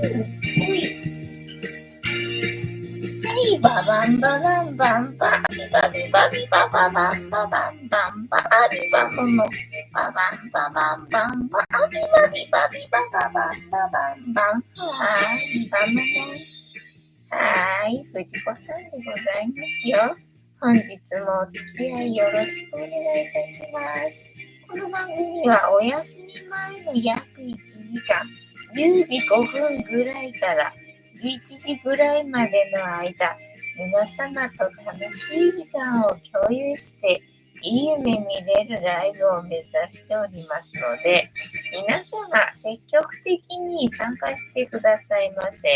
ほい。はい、ババンババンバンバビバビバビバババンババンバンバビバムのババンババンバンバビバビバビバババンババンバンはい、ビバムのはい、藤子さんでございますよ。本日もお付き合いよろしくお願いいたします。この番組はお休み前の約1時間、10時5分ぐらいから11時ぐらいまでの間、皆様と楽しい時間を共有して、いい夢見れるライブを目指しておりますので、皆様積極的に参加してくださいませ。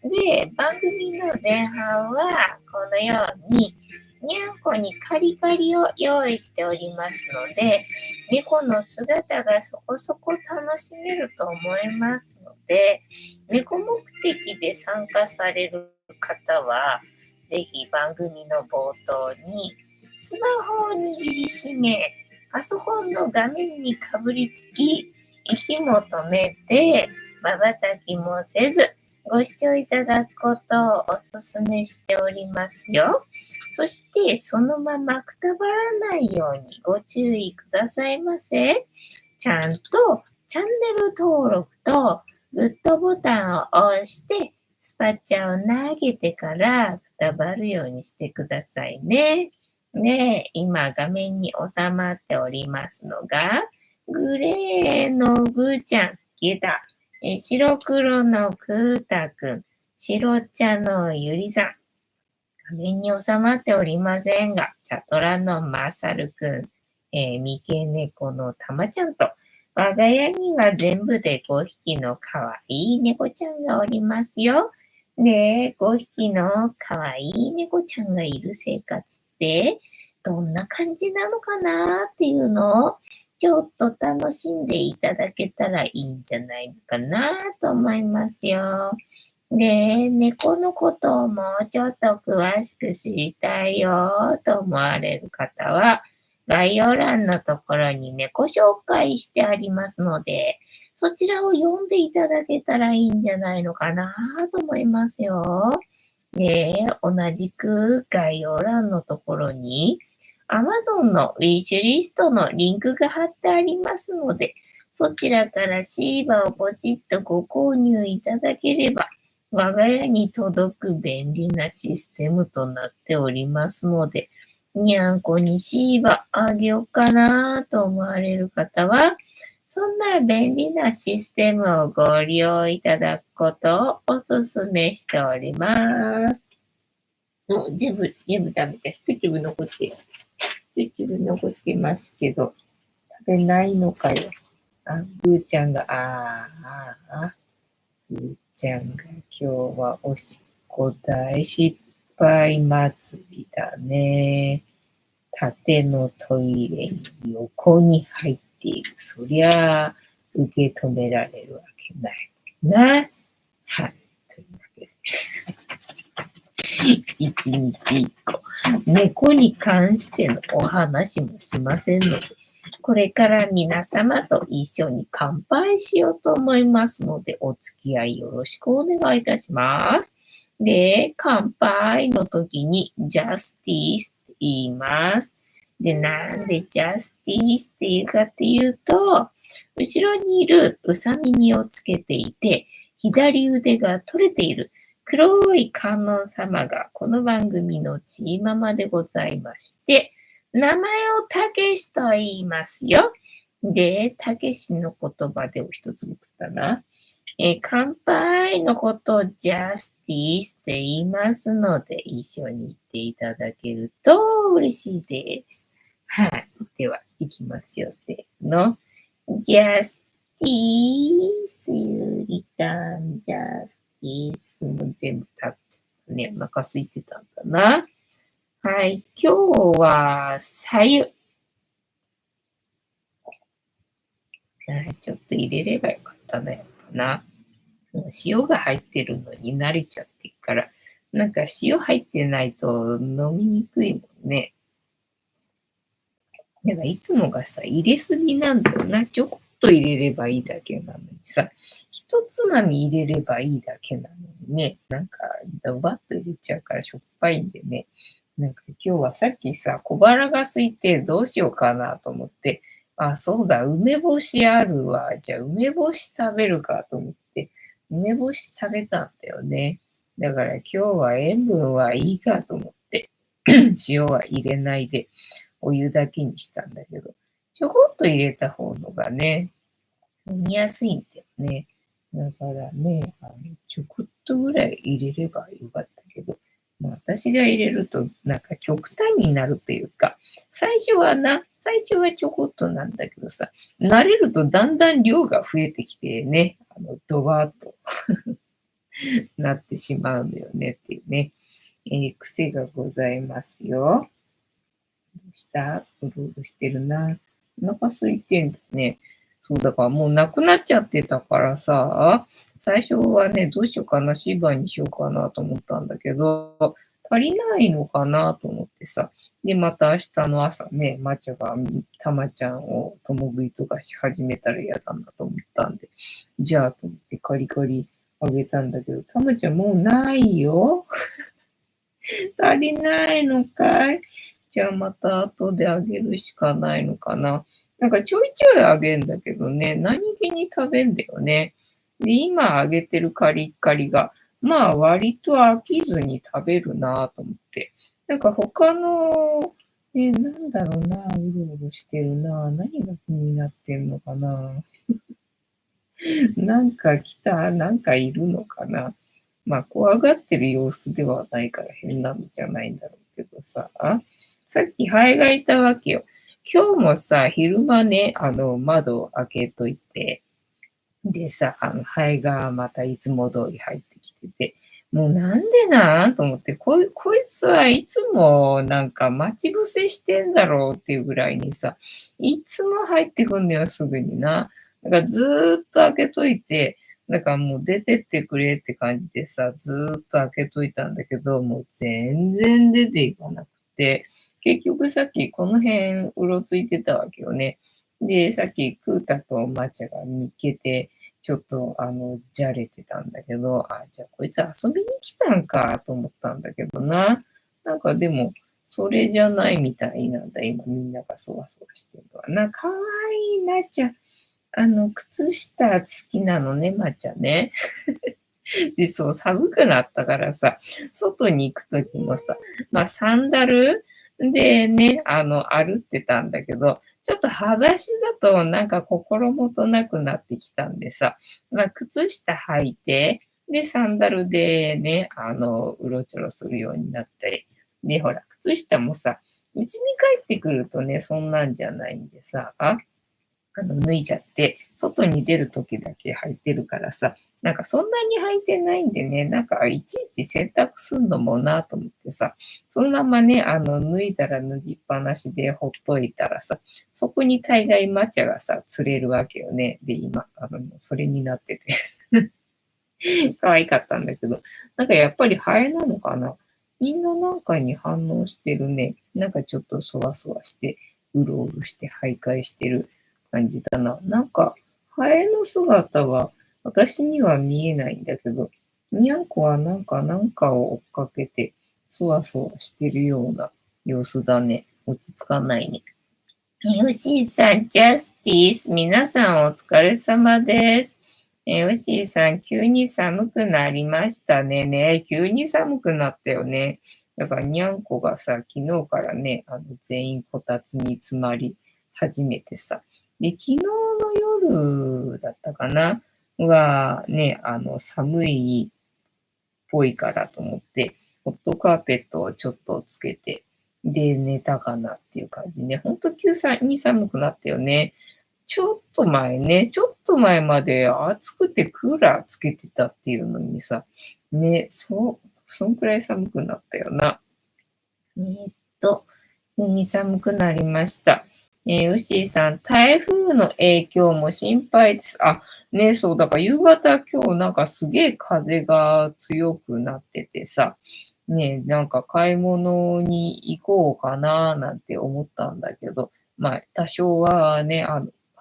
で、番組の前半はこのようににゃんこにカリカリを用意しておりますので、猫の姿がそこそこ楽しめると思いますので、猫目的で参加される方は、ぜひ番組の冒頭にスマホを握りしめ、パソコンの画面にかぶりつき、息も止めて、瞬きもせず、ご視聴いただくことをお勧めしておりますよ。そして、そのままくたばらないようにご注意くださいませ。ちゃんとチャンネル登録とグッドボタンを押して、スパチャを投げてからくたばるようにしてくださいね。ねえ、今画面に収まっておりますのが、グレーのぐーちゃん、消えた。白黒のくーたくん、白茶のゆりさん。画面に収まっておりませんが、チャトラのまさるくん、三毛猫のたまちゃんと、我が家には全部で5匹のかわいい猫ちゃんがおりますよ。で、5匹のかわいい猫ちゃんがいる生活って、どんな感じなのかなっていうのを、ちょっと楽しんでいただけたらいいんじゃないのかなと思いますよ。で、猫のことをもうちょっと詳しく知りたいよと思われる方は、概要欄のところに猫紹介してありますので、そちらを読んでいただけたらいいんじゃないのかなと思いますよ。で、同じく概要欄のところに Amazon のウィッシュリストのリンクが貼ってありますので、そちらからシーバをポチッとご購入いただければ、我が家に届く便利なシステムとなっておりますので、にゃんこにシーバあげようかなと思われる方は、そんな便利なシステムをご利用いただくことをお勧めしております。全部食べた。一粒残ってますけど、食べないのかよ。ぐーちゃんが、ぐーちゃんが今日はおしっこ大失敗祭りだね。縦のトイレに横に入っている。そりゃあ、受け止められるわけないな。はい。というわけで、一日一個。猫に関してのお話もしませんので、これから皆様と一緒に乾杯しようと思いますので、お付き合いよろしくお願いいたします。で、乾杯の時にジャスティスって言います。で、なんでジャスティスって言うかっていうと、後ろにいるうさ耳をつけていて、左腕が取れている黒い観音様がこの番組のチーママでございまして、名前をたけしと言いますよ。で、たけしの言葉でを一つ送ったな。乾杯のことをジャスティスって言いますので、一緒に言っていただけると嬉しいです。はい。では、いきますよ。せーの。ジャスティス、ゆりたん、ジャスティスも全部食べちゃったね。お腹空いてたんだな。はい。今日は、さゆ。ちょっと入れればよかったな、やっぱな。塩が入ってるのに慣れちゃってるから、なんか塩入ってないと飲みにくいもんね。だからいつもがさ、入れすぎなんだよな。ちょこっと入れればいいだけなのにさ、一つまみ入れればいいだけなのにね、なんか、ドバッと入れちゃうからしょっぱいんでね。なんか今日はさっきさ、小腹が空いてどうしようかなと思って、あ、そうだ、梅干しあるわ。じゃあ梅干し食べるかと思って、梅干し食べたんだよね。だから今日は塩分はいいかと思って、塩は入れないでお湯だけにしたんだけど、ちょこっと入れた方のがね、飲みやすいんだよね。だからね、ちょこっとぐらい入れればよかったけど、まあ、私が入れるとなんか極端になるというか、最初はちょこっとなんだけどさ、慣れるとだんだん量が増えてきてね、ドバーっとなってしまうのよねっていうね、癖がございますよ。どうしたうろうろしてるな。お腹空いてんだね。そう、だからもうなくなっちゃってたからさ、最初はね、どうしようかな、シーバーにしようかなと思ったんだけど、足りないのかなと思ってさ。で、また明日の朝ね、まちゃがたまちゃんを共食いとかし始めたら嫌だなと思ったんで、じゃあと思ってカリカリあげたんだけど、たまちゃんもうないよ。足りないのかい？じゃあまた後であげるしかないのかな。なんかちょいちょいあげんだけどね、何気に食べんだよね。で、今あげてるカリカリが、まあ割と飽きずに食べるなと思って。なんか他の、なんだろうな、うろうろしてるな。何が気になってんのかな。なんか来た、なんかいるのかな。まあ、怖がってる様子ではないから変なのじゃないんだろうけどさ、さっきハエがいたわけよ。今日もさ、昼間ね、窓を開けといて、でさ、ハエがまたいつも通り入ってきてて、もうなんでなんと思って、こいつはいつもなんか待ち伏せしてんだろうっていうぐらいにさ、いつも入ってくんだよ、すぐにな。だからずーっと開けといて、だからもう出てってくれって感じでさ、ずーっと開けといたんだけど、もう全然出ていかなくて、結局さっきこの辺うろついてたわけよね。で、さっきクータとマチャが見っけて、ちょっと、じゃれてたんだけど、じゃあこいつ遊びに来たんかと思ったんだけどな。なんかでも、それじゃないみたいなんだ。今みんながそわそわしてるのは。かわいいなっちゃん。靴下好きなのね、まっちゃんね。で、そう、寒くなったからさ、外に行くときもさ、まあ、サンダルでね、歩ってたんだけど、ちょっと裸足だとなんか心もとなくなってきたんでさ、まあ、靴下履いて、で、サンダルでね、うろちょろするようになって、で、ほら、靴下もさ、家に帰ってくるとね、そんなんじゃないんでさ、脱いじゃって、外に出るときだけ履いてるからさ、なんかそんなに履いてないんでね、なんかいちいち洗濯すんのもなと思ってさ、そのままね、脱いだら脱ぎっぱなしでほっといたらさ、そこに大概抹茶がさ、釣れるわけよね。で、今、それになってて可愛かったんだけど、なんかやっぱりハエなのかな。みんななんかに反応してるね。なんかちょっとそわそわして、うろうろして徘徊してる感じだな。なんか、ハエの姿は私には見えないんだけど、にゃんこはなんかを追っかけて、そわそわしてるような様子だね。落ち着かないね。ヨッシーさん、ジャスティス、皆さんお疲れ様です。ヨッシーさん、急に寒くなりましたね。急に寒くなったよね。だから、にゃんこがさ、昨日からね、全員こたつに詰まり始めてさ。で、昨日の夜だったかなはね、寒いっぽいからと思って、ホットカーペットをちょっとつけて、で、寝たかなっていう感じね。ほんと急に寒くなったよね。ちょっと前まで暑くてクーラーつけてたっていうのにさ、ね、そんくらい寒くなったよな。えーっと、急に寒くなりました。ヨッシーさん、台風の影響も心配です。ね、そう、だから夕方今日なんかすげえ風が強くなっててさ、ね、なんか買い物に行こうかななんて思ったんだけど、まあ多少はね、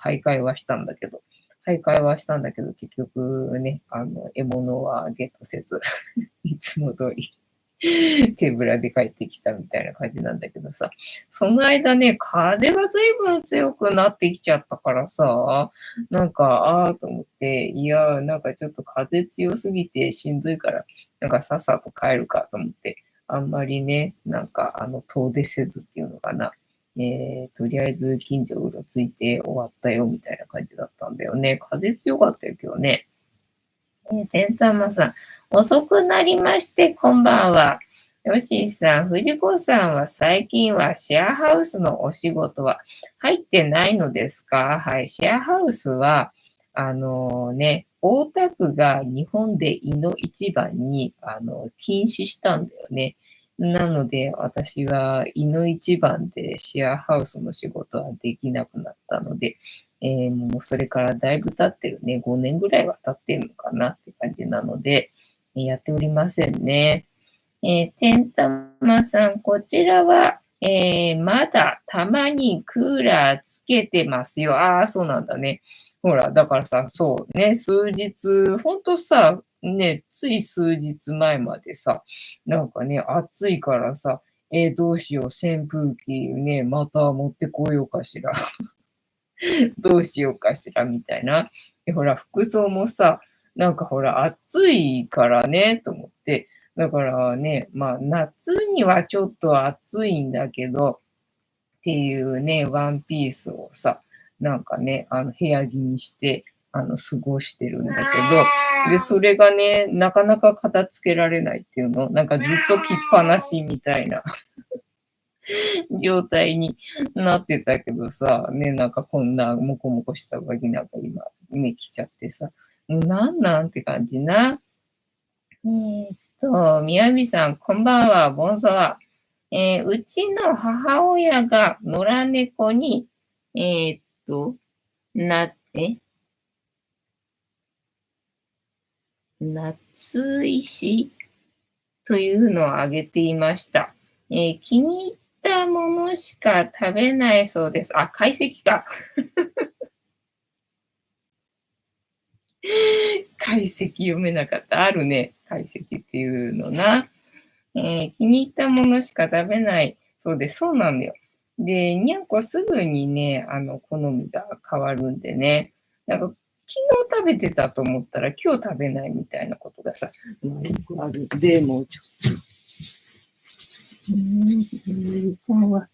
徘徊はしたんだけど、結局ね、獲物はゲットせず、いつも通り手ぶらで帰ってきたみたいな感じなんだけどさ、その間ね、風がずいぶん強くなってきちゃったからさ、なんか、ああと思って、いや、なんかちょっと風強すぎてしんどいから、なんかさっさと帰るかと思って、あんまりね、なんか遠出せずっていうのかな。とりあえず近所うろついて終わったよみたいな感じだったんだよね。風強かったよ、今日ね。てんたまさん、遅くなりまして、こんばんは。よしさん、藤子さんは最近はシェアハウスのお仕事は入ってないのですか？はい、シェアハウスは、大田区が日本でいの一番に、禁止したんだよね。なので、私はいの一番でシェアハウスの仕事はできなくなったので、もうそれからだいぶ経ってるね。5年ぐらいは経ってるのかなって感じなので、やっておりませんね。てんたまさん、こちらは、まだたまにクーラーつけてますよ。ああ、そうなんだね。ほら、だからさ、そうね、数日、ほんとさ、ね、つい数日前までさ、なんかね、暑いからさ、どうしよう、扇風機ね、また持ってこようかしら。どうしようかしらみたいな。で、ほら、服装もさ、なんかほら、暑いからね、と思って。だからね、まあ、夏にはちょっと暑いんだけど、っていうね、ワンピースをさ、なんかね、部屋着にして、過ごしてるんだけど、で、それがね、なかなか片付けられないっていうの、なんかずっと着っぱなしみたいな状態になってたけどさ、ね、なんかこんなモコモコした上着なんか今ね、着ちゃってさ、なんなんって感じな。みやびさん、こんばんは、ボンソワ。うちの母親が野良猫に、えーっと、な、え、夏石というのをあげていました。気に入ったものしか食べないそうです。あ、解析か。解析読めなかった。あるね。解析っていうのな。気に入ったものしか食べない。そうです。そうなんだよ。で、にゃんこすぐにね、好みが変わるんでね。なんか、昨日食べてたと思ったら今日食べないみたいなことがさ、まあ、よくある。でも、ちょっと、ゆりさんは、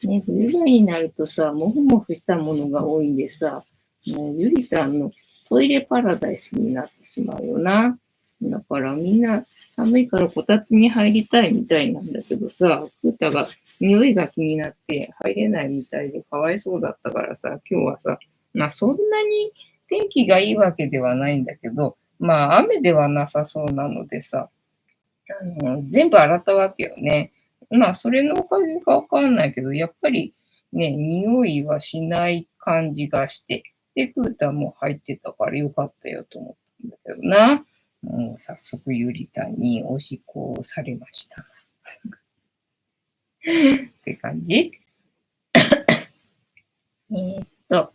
ね、冬場になるとさ、もふもふしたものが多いんでさ、ゆりさんのトイレパラダイスになってしまうよな。だからみんな寒いからこたつに入りたいみたいなんだけどさ、ふーたが匂いが気になって入れないみたいでかわいそうだったからさ、今日はさ、まあそんなに天気がいいわけではないんだけど、まあ雨ではなさそうなのでさ、全部洗ったわけよね。まあ、それのおかげかわかんないけど、やっぱりね、匂いはしない感じがして、で、クーターも入ってたからよかったよと思ったんだけどな。もう早速ゆりたんにおしっこをされました。って感じ。えーっと、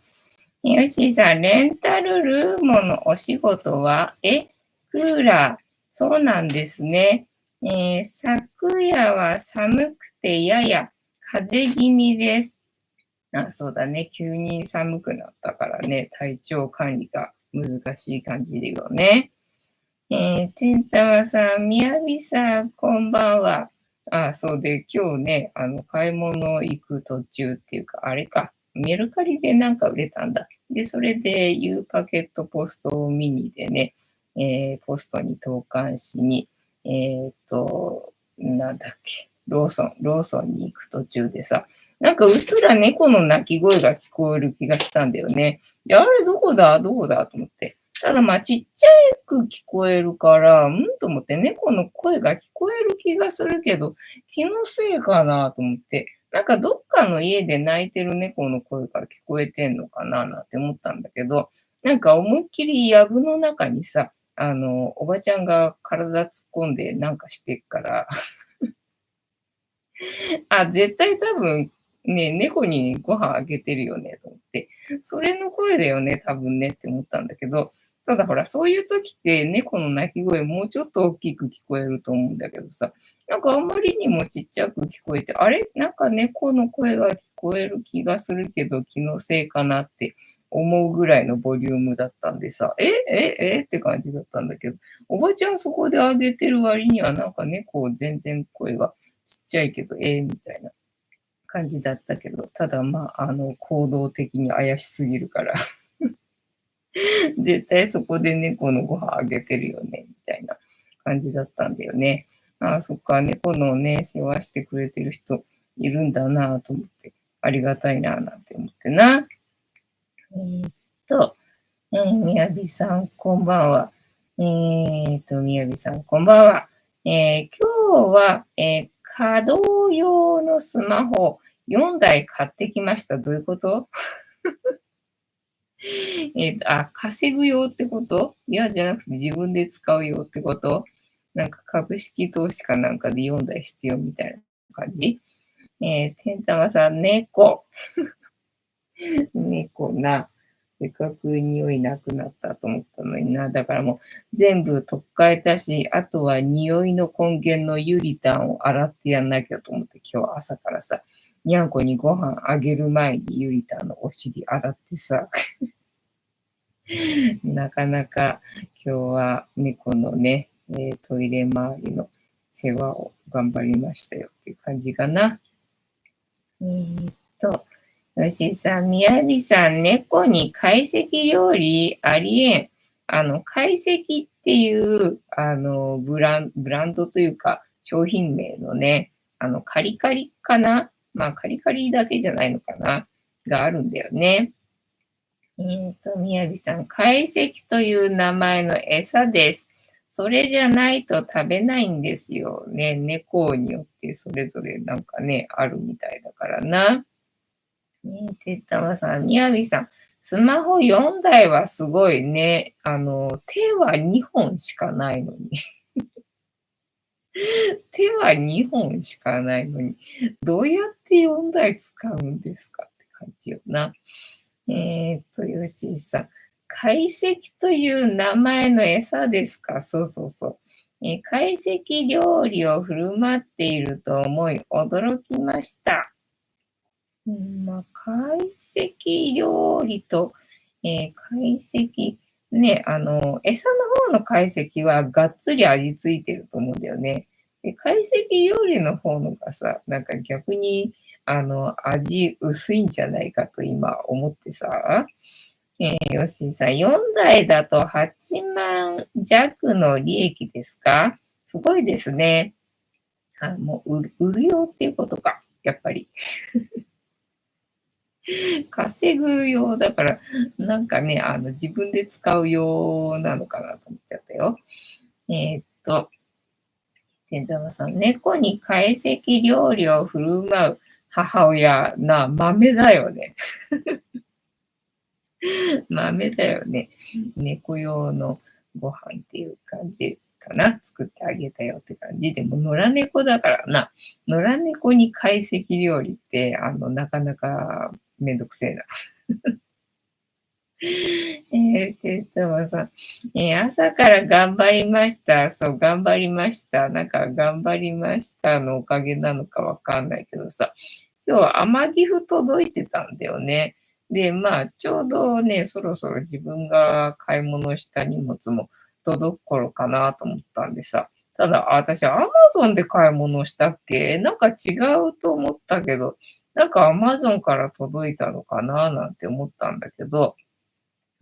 よしさん、レンタルルームのお仕事は、クーラー、そうなんですね。昨夜は寒くてやや風邪気味です。あ、そうだね。急に寒くなったからね、体調管理が難しい感じだよね。てんたまさん、みやびさん、こんばんは。あ、そうで、今日ね、買い物行く途中っていうか、あれか、メルカリでなんか売れたんだ。で、それで U パケットポストミニでね、ポストに投函しに、なんだっけ、ローソンに行く途中でさ、なんかうっすら猫の鳴き声が聞こえる気がしたんだよね。で、あれどこだと思って。ただまあちっちゃく聞こえるから、と思って猫の声が聞こえる気がするけど、気のせいかなと思って、なんかどっかの家で泣いてる猫の声が聞こえてんのかななんて思ったんだけど、なんか思いっきり藪の中にさ、おばちゃんが体突っ込んでなんかしてっから、あ、絶対多分ね、猫にご飯あげてるよねと思って、それの声だよね、多分ねって思ったんだけど、ただほら、そういう時って猫の鳴き声もうちょっと大きく聞こえると思うんだけどさ、なんかあんまりにもちっちゃく聞こえて、あれなんか猫の声が聞こえる気がするけど、気のせいかなって思うぐらいのボリュームだったんでさ、って感じだったんだけど、おばちゃんそこで上げてる割にはなんか猫全然声がちっちゃいけど、みたいな感じだったけど、ただまあ、行動的に怪しすぎるから絶対そこで猫のご飯あげてるよね、みたいな感じだったんだよね。ああ、そっか、猫のね、世話してくれてる人いるんだなと思って、ありがたいななんて思ってな。えーっと、みやびさん、こんばんは。みやびさん、こんばんは。今日は、稼働用のスマホ4台買ってきました。どういうこと稼ぐ用ってこといや、じゃなくて自分で使う用ってことなんか株式投資かなんかで4台必要みたいな感じてんたまさん、猫。猫な。せっかく匂いなくなったと思ったのにな。だからもう全部取っ替えたし、あとは匂いの根源のユリタンを洗ってやんなきゃと思って今日朝からさ、にゃんこにご飯あげる前にユリタンのお尻洗ってさ、なかなか今日は猫のね、トイレ周りの世話を頑張りましたよっていう感じかな。と、よしさん、みやびさん、猫に懐石料理ありえん。懐石っていう、ブランドというか、商品名のね、カリカリかなまあ、カリカリだけじゃないのかながあるんだよね。みやびさん、懐石という名前の餌です。それじゃないと食べないんですよね。猫によってそれぞれなんかね、あるみたいだからな。てったまさん、みやびさん、スマホ4台はすごいね。手は2本しかないのに。手は2本しかないのに、どうやって4台使うんですかって感じよな。よしさん。解析という名前の餌ですかそうそうそう。解析料理を振る舞っていると思い驚きました。まあ、解析料理と、解析、ね、餌の方の解析はがっつり味ついてると思うんだよね。で、解析料理の方のがさ、なんか逆に、味薄いんじゃないかと今思ってさ、よしさん、4台だと8万弱の利益ですかすごいですね。もう売るよっていうことか、やっぱり。稼ぐ用だから、なんかね、自分で使う用なのかなと思っちゃったよ。天玉さん、猫に懐石料理を振る舞う母親な、豆だよね。豆だよね。猫用のご飯っていう感じかな。作ってあげたよって感じ。でも、野良猫だからな。野良猫に懐石料理って、なかなかめんどくせえな。てつもさん、朝から頑張りました。そう、頑張りました。なんか、頑張りましたのおかげなのかわかんないけどさ、今日は天岐阜届いてたんだよね。で、まあ、ちょうどね、そろそろ自分が買い物した荷物も届く頃かなと思ったんでさ、ただ、私、アマゾンで買い物したっけなんか違うと思ったけど、なんかアマゾンから届いたのかななんて思ったんだけど、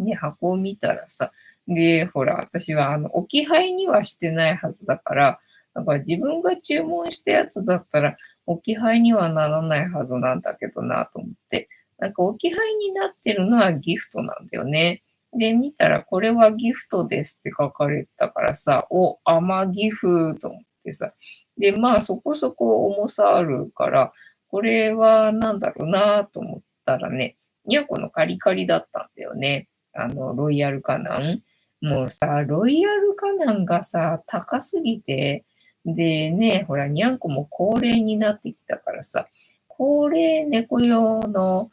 ね、箱を見たらさ、で、ほら、私は置き配にはしてないはずだから、だから自分が注文したやつだったら、置き配にはならないはずなんだけどなと思って、なんか置き配になってるのはギフトなんだよね。で、見たらこれはギフトですって書かれてたからさ、甘ギフと思ってさ。で、まあそこそこ重さあるから、これはなんだろうなと思ったらね、ニャコのカリカリだったんだよね。ロイヤルカナン。もうさ、ロイヤルカナンがさ、高すぎて、でね、ほら、にゃんこも高齢になってきたからさ、高齢猫用の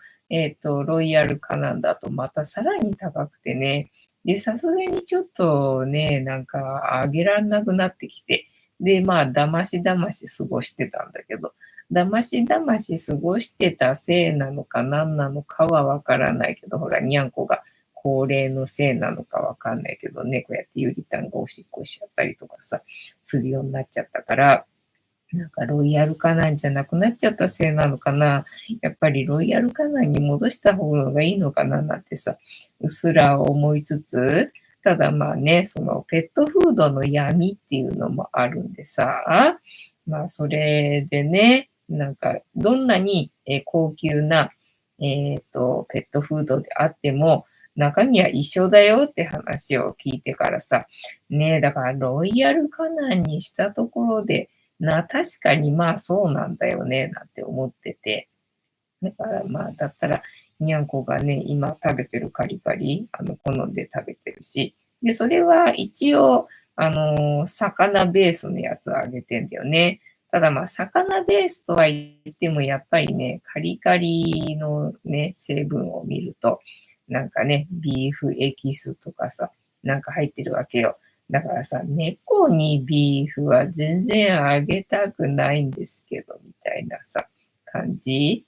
ロイヤルカナンだとまたさらに高くてね。で、さすがにちょっとね、なんかあげらんなくなってきて、で、まあ、だましだまし過ごしてたんだけど、だましだまし過ごしてたせいなのか何なのかはわからないけど、ほら、にゃんこが高齢のせいなのかわかんないけどね、こうやってゆりたんがおしっこしちゃったりとかさ、するようになっちゃったから、なんかロイヤルカナンじゃなくなっちゃったせいなのかな。やっぱりロイヤルカナンに戻した方がいいのかななんてさ、うっすら思いつつ、ただまあね、そのペットフードの闇っていうのもあるんでさ、まあそれでね、なんかどんなに高級な、ペットフードであっても、中身は一緒だよって話を聞いてからさ、ね、だからロイヤルカナンにしたところで、確かにまあそうなんだよね、なんて思ってて。だからまあ、だったら、にゃんこがね、今食べてるカリカリ、好んで食べてるし。で、それは一応、魚ベースのやつをあげてんだよね。ただまあ、魚ベースとは言っても、やっぱりね、カリカリのね、成分を見ると、なんかね、ビーフエキスとかさ、なんか入ってるわけよ。だからさ、猫にビーフは全然あげたくないんですけど、みたいなさ、感じ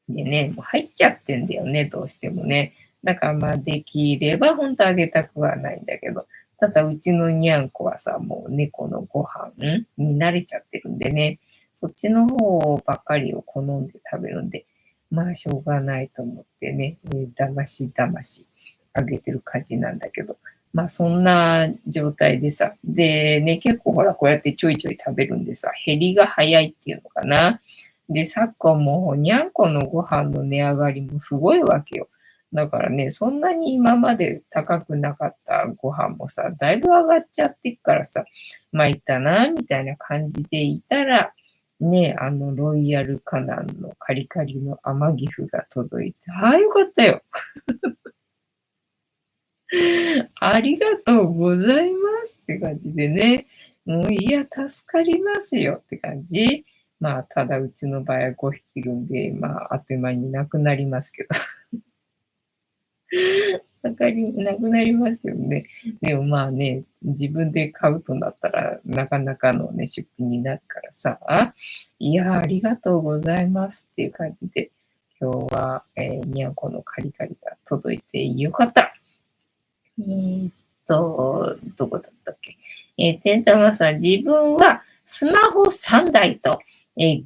でね、もう入っちゃってんだよね、どうしてもね。だからまあできれば本当あげたくはないんだけど、ただうちのにゃんこはさ、もう猫のご飯に慣れちゃってるんでね、そっちの方ばっかりを好んで食べるんで、まあしょうがないと思ってね、だましだましあげてる感じなんだけど、まあそんな状態でさ、でね、結構ほらこうやってちょいちょい食べるんでさ、減りが早いっていうのかな。で、昨今もうにゃんこのご飯の値上がりもすごいわけよ。だからね、そんなに今まで高くなかったご飯もさ、だいぶ上がっちゃってっからさ、まあいったな、みたいな感じでいたら、ね、ロイヤルカナンのカリカリの甘岐阜が届いて、ああ、よかったよ。ありがとうございますって感じでね。もういや、助かりますよって感じ。まあ、ただうちの場合は5匹いるんで、まあ、あっという間になくなりますけど。なくなりますよね。でもまあね、自分で買うとなったら、なかなかのね、出費になるからさ、いや、ありがとうございますっていう感じで、今日は、にゃんこのカリカリが届いてよかった。どこだったっけ。てんたまさん、自分はスマホ3台と、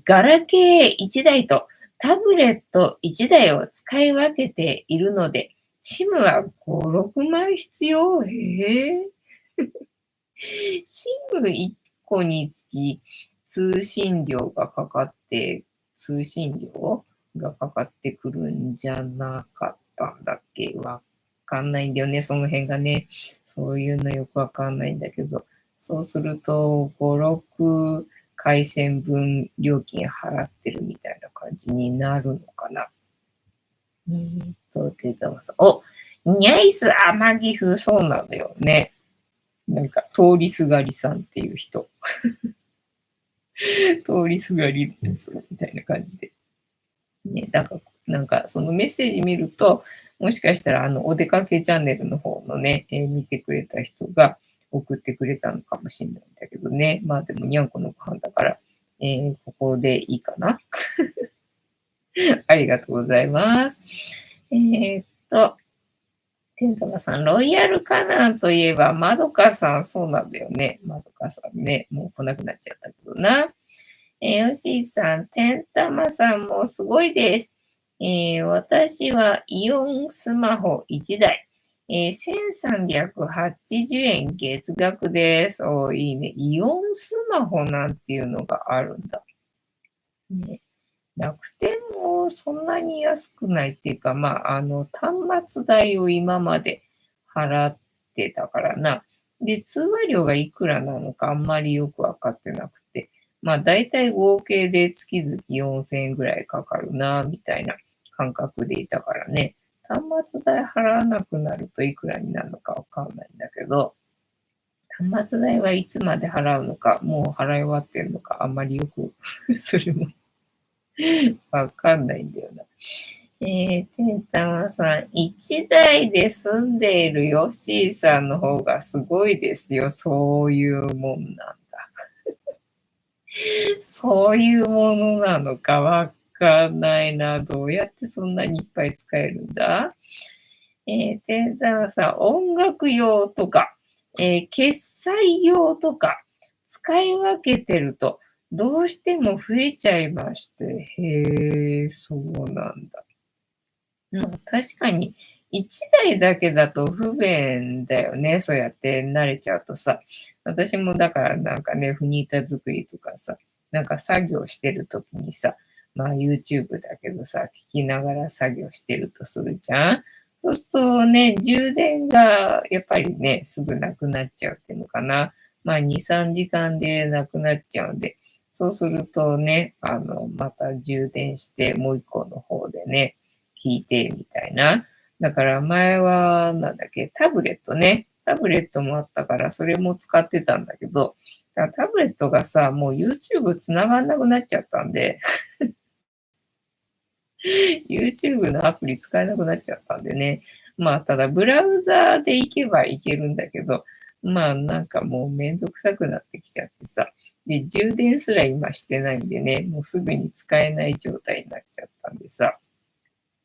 ガラケー1台と、タブレット1台を使い分けているので、SIM は5、6枚必要。SIM1 個につき通信料がかかって、通信料がかかってくるんじゃなかったんだっけ。わかんないんだよね、その辺がね。そういうのよくわかんないんだけど、そうすると、5、6回線分料金払ってるみたいな感じになるのかな。テータマさん。お、ニャイス天城風、そうなんだよね。なんか、通りすがりさんっていう人。通りすがりです、みたいな感じで。ね、なんかそのメッセージ見ると、もしかしたらお出かけチャンネルの方のね、見てくれた人が送ってくれたのかもしれないんだけどね。まあでもにゃんこのご飯だから、ここでいいかな。ありがとうございます。テントマさん、ロイヤルカナンといえば、まどかさん、そうなんだよね。まどかさんね、もう来なくなっちゃったけどな。ヨッシーさん、てんたまさんもすごいです。私はイオンスマホ1台、1380円月額です。いいね。イオンスマホなんていうのがあるんだ。ね、楽天もそんなに安くないっていうか、まあ、端末代を今まで払ってたからな。で、通話料がいくらなのかあんまりよくわかってなくて、まあ、だいたい合計で月々4000円ぐらいかかるな、みたいな感覚でいたからね。端末代払わなくなるといくらになるのかわかんないんだけど、端末代はいつまで払うのか、もう払い終わってるのか、あんまりよくそれもわかんないんだよな。てんたまさん、一台で住んでいるヨッシーさんの方がすごいですよ。そういうもんなんだ。そういうものなのかわかんないな。どうやってそんなにいっぱい使えるんだ？てんたまさん、音楽用とか、決済用とか、使い分けてると、どうしても増えちゃいまして。へえ、そうなんだ。確かに、1台だけだと不便だよね。そうやって慣れちゃうとさ。私もだからなんかね、フニータ作りとかさ、なんか作業してるときにさ、まあ YouTube だけどさ、聞きながら作業してるとするじゃん。そうするとね、充電がやっぱりね、すぐなくなっちゃうっていうのかな。まあ2、3時間でなくなっちゃうんで、そうするとね、また充電してもう一個の方でね、聞いてみたいな。だから前は、なんだっけ、タブレットね。タブレットもあったから、それも使ってたんだけど、タブレットがさ、もう YouTube 繋がんなくなっちゃったんで、YouTube のアプリ使えなくなっちゃったんでね。まあ、ただ、ブラウザーで行けばいけるんだけど、まあ、なんかもうめんどくさくなってきちゃってさ。で、充電すら今してないんでね、もうすぐに使えない状態になっちゃったんでさ。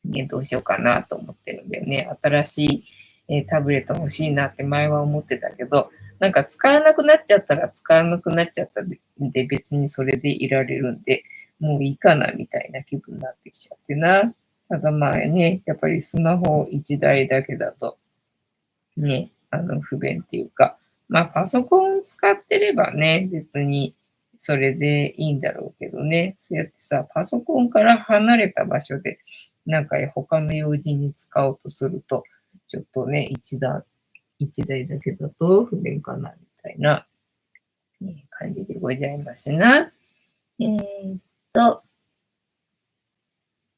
ね、どうしようかなと思ってるんでね、新しい、タブレット欲しいなって前は思ってたけど、なんか使わなくなっちゃったら使わなくなっちゃったんで、別にそれでいられるんで、もういいかなみたいな気分になってきちゃってな。ただまあね、やっぱりスマホ1台だけだとね、不便っていうか、まあパソコン使ってればね、別にそれでいいんだろうけどね、そうやってさ、パソコンから離れた場所で、なんか他の用事に使おうとすると、ちょっとね、一台だけだと不便かな、みたいな、感じでございますな。と、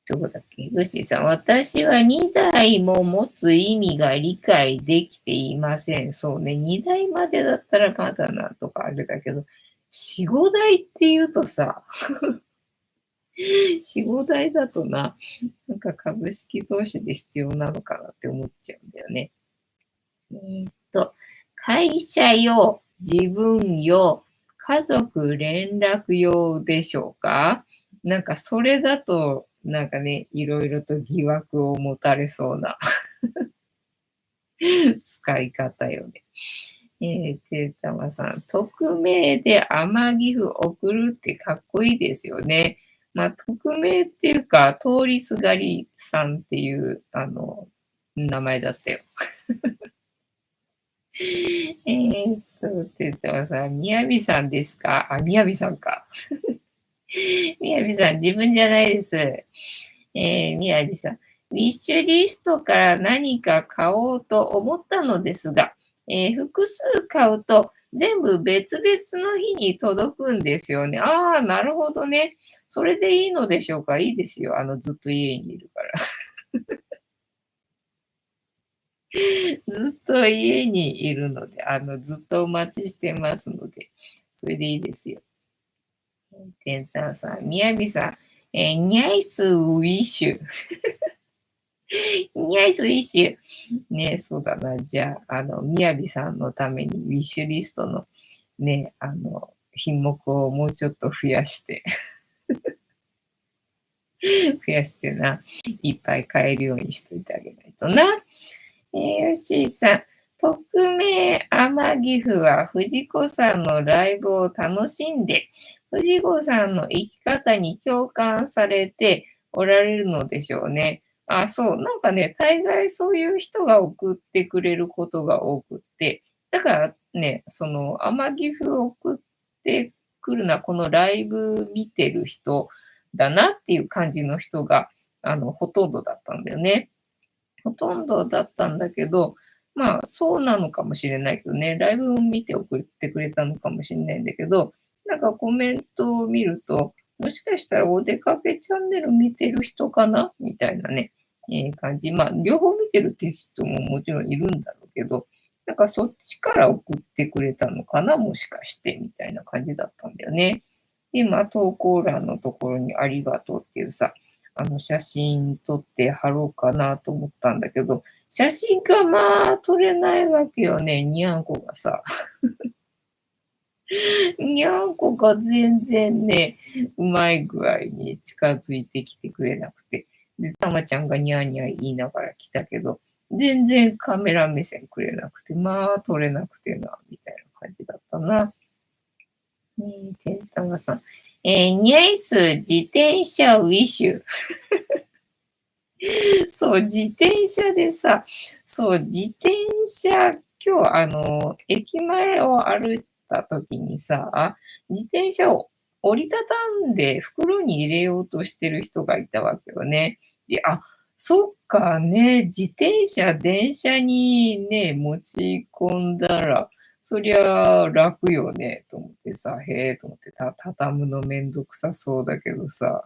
どこだっけ、ヨッシーさん、私は2台も持つ意味が理解できていません。そうね、2台までだったらまだなんとかあれだけど、4、5台って言うとさ、4、5台だとな、なんか株式投資で必要なのかなって思っちゃうんだよね。えーっと、会社用、自分用、家族連絡用でしょうか？なんかそれだと、なんかね、いろいろと疑惑を持たれそうな使い方よね。てーたまさん、匿名で天城府送るってかっこいいですよね。まあ、匿名っていうか、通りすがりさんっていう、名前だったよ。てーたまさん、みやびさんですか？あ、みやびさんか。みやびさん、自分じゃないです。みやびさん、ウィッシュリストから何か買おうと思ったのですが、複数買うと全部別々の日に届くんですよね。ああ、なるほどね。それでいいのでしょうか？いいですよ。ずっと家にいるから。ずっと家にいるので、ずっとお待ちしてますので、それでいいですよ。てんたんさん、みやびさん、ニャイスウィッシュ。ニャイスウィッシュ。ね、そうだな。じゃあ、みやびさんのためにウィッシュリストのね、品目をもうちょっと増やして、増やしてな、いっぱい買えるようにしといてあげないとな。よしさん、匿名天岐阜は藤子さんのライブを楽しんで、藤子さんの生き方に共感されておられるのでしょうね。あ、そう。なんかね、大概そういう人が送ってくれることが多くって、だからね、その天岐阜を送ってくるな、このライブ見てる人だなっていう感じの人が、ほとんどだったんだよね。ほとんどだったんだけど、まあ、そうなのかもしれないけどね、ライブを見て送ってくれたのかもしれないんだけど、なんかコメントを見ると、もしかしたらお出かけチャンネル見てる人かなみたいなね、感じ。まあ、両方見てるって人ももちろんいるんだろうけど、なんかそっちから送ってくれたのかなもしかして、みたいな感じだったんだよね。で、まあ、投稿欄のところにありがとうっていうさ、写真撮って貼ろうかなと思ったんだけど、写真がまあ撮れないわけよね、にゃんこがさ。にゃんこが全然ね、うまい具合に近づいてきてくれなくて。で、たまちゃんがにゃーにゃー言いながら来たけど、全然カメラ目線くれなくて、まあ撮れなくてな、みたいな感じだったな。てんたまさん。ニャイス自転車ウィッシュ。そう、自転車でさ、そう、自転車、今日、駅前を歩いた時にさ、自転車を折りたたんで袋に入れようとしてる人がいたわけよね。で、そっかね、自転車、電車にね、持ち込んだら、そりゃ楽よね、と思ってさ、へえ、と思って畳むのめんどくさそうだけどさ、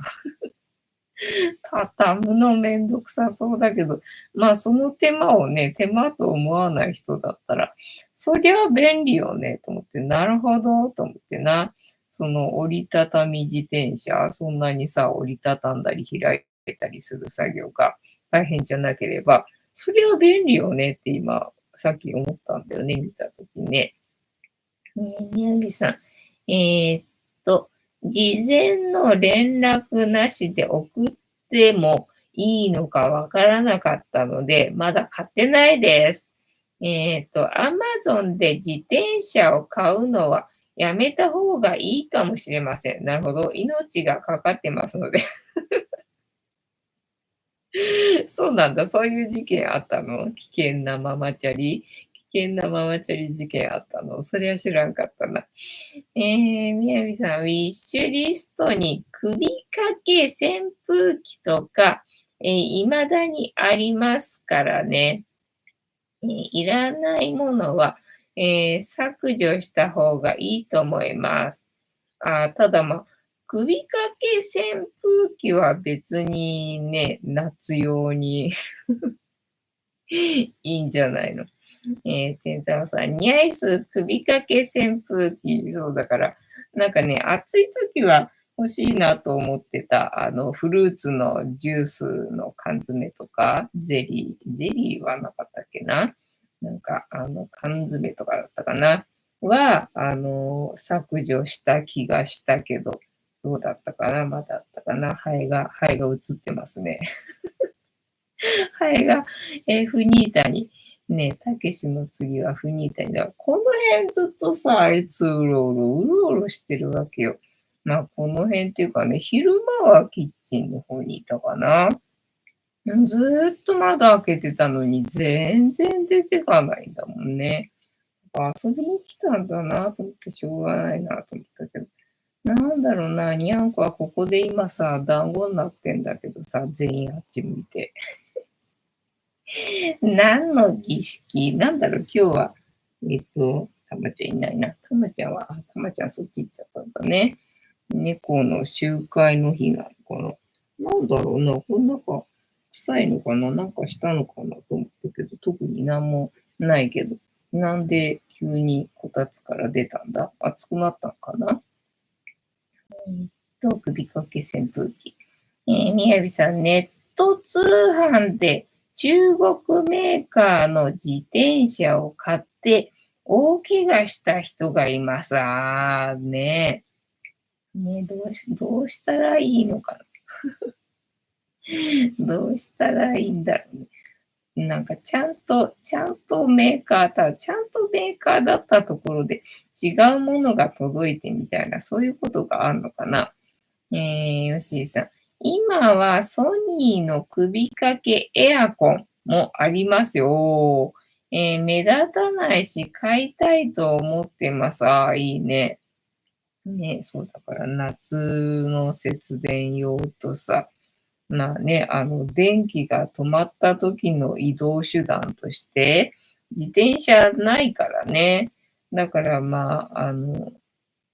畳むのめんどくさそうだけど、まあその手間をね、手間と思わない人だったら、そりゃ便利よね、と思って、なるほど、と思ってな。その折りたたみ自転車、そんなにさ、折りたたんだり開いたりする作業が大変じゃなければ、そりゃ便利よねって今、さっき思ったんだよね、見たときね。宮城さん。ーっと、事前の連絡なしで送ってもいいのかわからなかったので、まだ買ってないです。Amazon で自転車を買うのはやめた方がいいかもしれません。なるほど。命がかかってますので。そうなんだ。そういう事件あったの？危険なママチャリ危険なママチャリ事件あったの？そりゃ知らんかったな。みやびさん、ウィッシュリストに首掛け扇風機とか、未だにありますからね。いらないものは、削除した方がいいと思います。ただ首掛け扇風機は別にね、夏用にいいんじゃないの。てんたまさん、ニャイス首掛け扇風機、そうだから、なんかね、暑い時は欲しいなと思ってた、フルーツのジュースの缶詰とか、ゼリーはなかったっけな。なんか、缶詰とかだったかな。は、削除した気がしたけど、どうだったかな、まだあったかな。ハエが映ってますね。ハエが、フニータに、ね、たけしの次はフニータにだ。この辺ずっとさ、あいつうろうろしてるわけよ。まあ、この辺っていうかね、昼間はキッチンの方にいたかな。ずーっと窓開けてたのに全然出てかないんだもんね。遊びに来たんだなと思ってしょうがないなと思ったけど。なんだろうな、にゃんこはここで今さ、団子になってんだけどさ、全員あっち向いて。何の儀式なんだろう、今日は。たまちゃんいないな。たまちゃんは、たまちゃんそっち行っちゃったんだね。猫の集会の日なのかな。なんだろうな、こん中臭いのかな、なんかしたのかなと思ったけど、特になんもないけど、なんで急にこたつから出たんだ？暑くなったのかな。首掛け扇風機。みやびさん、ネット通販で中国メーカーの自転車を買って大怪我した人がいます。ねどうしたらいいのかな。どうしたらいいんだろうね。なんかちゃんとメーカーちゃんとメーカーだったところで違うものが届いてみたいな、そういうことがあるのかな。吉井さん。今はソニーの首掛けエアコンもありますよ。目立たないし買いたいと思ってます。いいね。ね、そうだから夏の節電用とさ、まあね、電気が止まった時の移動手段として、自転車ないからね。だから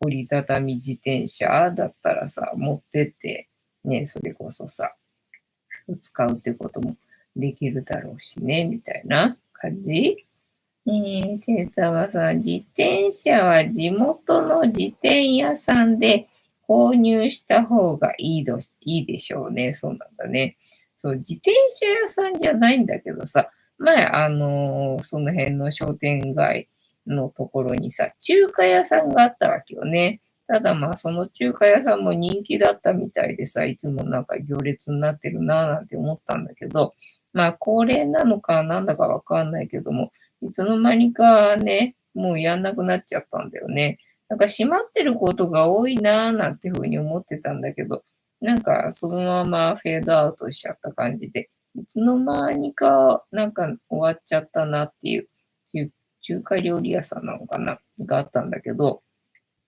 折りたたみ自転車だったらさ、持ってって、ね、それこそさ、使うってこともできるだろうしね、みたいな感じ。テータはさ、自転車は地元の自転屋さんで購入した方がいいでしょうね。そうなんだね。そう、自転車屋さんじゃないんだけどさ、前、その辺の商店街のところにさ、中華屋さんがあったわけよね。ただまあ、その中華屋さんも人気だったみたいでさ、いつもなんか行列になってるなぁなんて思ったんだけど、まあ、高齢なのかなんだかわかんないけども、いつの間にかね、もうやんなくなっちゃったんだよね。なんか閉まってることが多いなぁなんて風に思ってたんだけど、なんかそのままフェードアウトしちゃった感じで、いつの間にかなんか終わっちゃったなっていう中中華料理屋さんなのかながあったんだけど、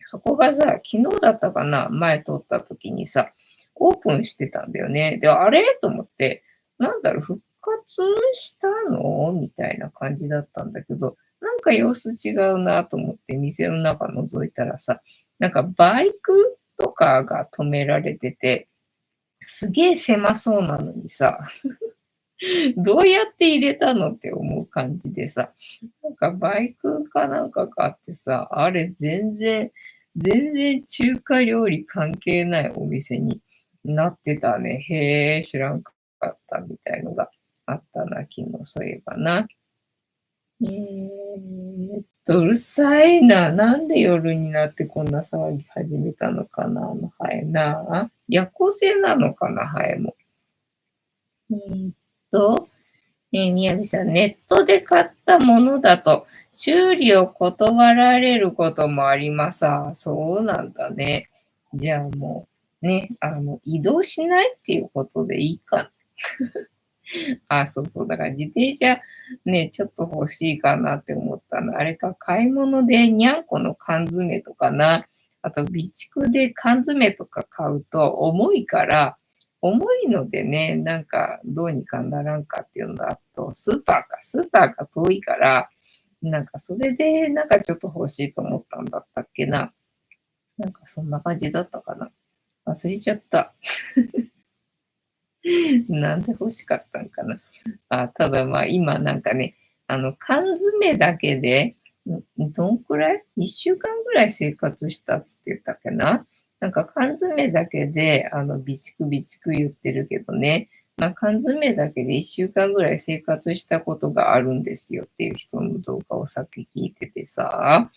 そこがさ、昨日だったかな、前通った時にさ、オープンしてたんだよね。で、あれと思って、なんだろう、復活したのみたいな感じだったんだけど、なんか様子違うなと思って店の中覗いたらさ、なんかバイクとかが止められてて、すげえ狭そうなのにさ、どうやって入れたのって思う感じでさ、なんかバイクかなんかがあってさ、あれ全然中華料理関係ないお店になってたね。へえ、知らんかったみたいのがあったな、昨日そういえばな。うるさいな。なんで夜になってこんな騒ぎ始めたのかな、あのハエな。夜行性なのかな、ハエも。えーっと、みやびさん、ネットで買ったものだと、修理を断られることもあります。あ、そうなんだね。じゃあもう、ね、移動しないっていうことでいいか。あ、そうそう。だから自転車ね、ちょっと欲しいかなって思ったの。あれか、買い物でにゃんこの缶詰とかな。あと、備蓄で缶詰とか買うと重いから、重いのでね、なんかどうにかならんかっていうのだと、スーパーが遠いから、なんかそれでなんかちょっと欲しいと思ったんだったっけな。なんかそんな感じだったかな。忘れちゃった。なんで欲しかったんかな。あ、ただまあ今なんかね、缶詰だけで、どんくらい ?1 週間ぐらい生活したっつって言ったっけな。なんか缶詰だけで、備蓄言ってるけどね。まあ缶詰だけで1週間ぐらい生活したことがあるんですよっていう人の動画をさっき聞いててさ。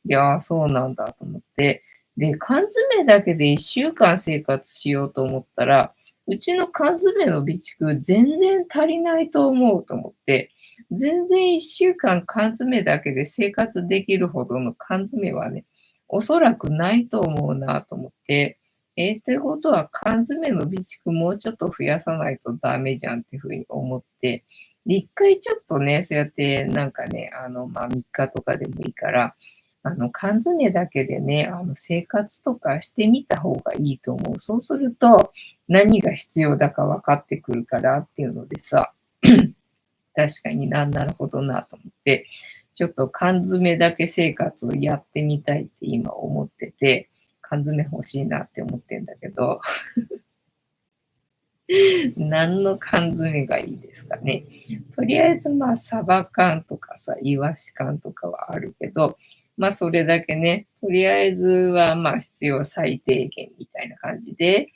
いやー、そうなんだと思って。で、缶詰だけで1週間生活しようと思ったら、うちの缶詰の備蓄全然足りないと思うと思って、全然1週間缶詰だけで生活できるほどの缶詰はね、おそらくないと思うなと思って、ということは缶詰の備蓄もうちょっと増やさないとダメじゃんっていうふうに思って、で、一回ちょっとね、そうやってなんかね、まあ、3日とかでもいいから、缶詰だけでね、生活とかしてみた方がいいと思う。そうすると、何が必要だか分かってくるからっていうのでさ、確かになるほどなと思って、ちょっと缶詰だけ生活をやってみたいって今思ってて、缶詰欲しいなって思ってんだけど、何の缶詰がいいですかね。とりあえずまあサバ缶とかさ、イワシ缶とかはあるけど、まあそれだけね、とりあえずはまあ必要最低限みたいな感じで、